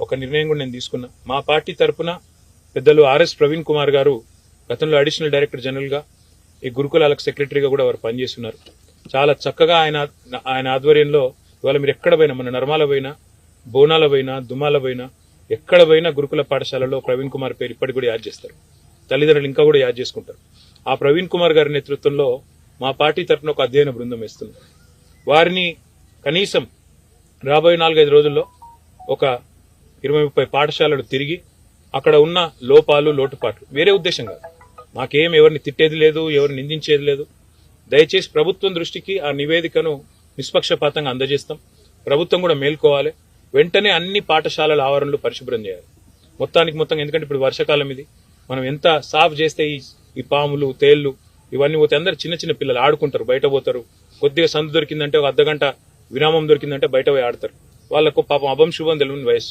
ఒక నిర్ణయం కూడా నేను తీసుకున్నా. మా పార్టీ తరఫున పెద్దలు ఆర్ఎస్ ప్రవీణ్ కుమార్ గారు గతంలో అడిషనల్ డైరెక్టర్ జనరల్ గా ఈ గురుకులాలకు సెక్రటరీగా కూడా వారు పనిచేస్తున్నారు. చాలా చక్కగా ఆయన ఆధ్వర్యంలో ఇవాళ మీరు ఎక్కడ పోయినా, మన నర్మాల పోయినా, బోనాల పోయినా, దుమాల పోయినా, ఎక్కడ పోయినా గురుకుల పాఠశాలలో ప్రవీణ్ కుమార్ పేరు ఇప్పటికి కూడా యాడ్ చేస్తారు. తల్లిదండ్రులు ఇంకా కూడా యాడ్ చేసుకుంటారు. ఆ ప్రవీణ్ కుమార్ గారి నేతృత్వంలో మా పార్టీ తరఫున ఒక అధ్యయన బృందం వేస్తుంది. వారిని కనీసం రాబోయే 4-5 రోజుల్లో ఒక 20-30 పాఠశాలలు తిరిగి అక్కడ ఉన్న లోపాలు, లోటుపాట్లు, వేరే ఉద్దేశం కాదు, మాకేం ఎవరిని తిట్టేది లేదు, ఎవరిని నిందించేది లేదు. దయచేసి ప్రభుత్వం దృష్టికి ఆ నివేదికను నిష్పక్షపాతంగా అందజేస్తాం. ప్రభుత్వం కూడా మేల్కోవాలి. వెంటనే అన్ని పాఠశాలల ఆవరణలు పరిశుభ్రం చేయాలి. మొత్తానికి మొత్తం, ఎందుకంటే ఇప్పుడు వర్షాకాలం ఇది, మనం ఎంత సాఫ్ చేస్తే ఈ పాములు, తేళ్లు ఇవన్నీ పోతే అందరు చిన్న చిన్న పిల్లలు ఆడుకుంటారు, బయట పోతారు. కొద్దిగా సందు దొరికిందంటే, ఒక అర్ధగంట విరామం దొరికిందంటే బయట పోయి ఆడతారు. వాళ్ళకు పాపం అభం శుభం తెలియని వయస్సు.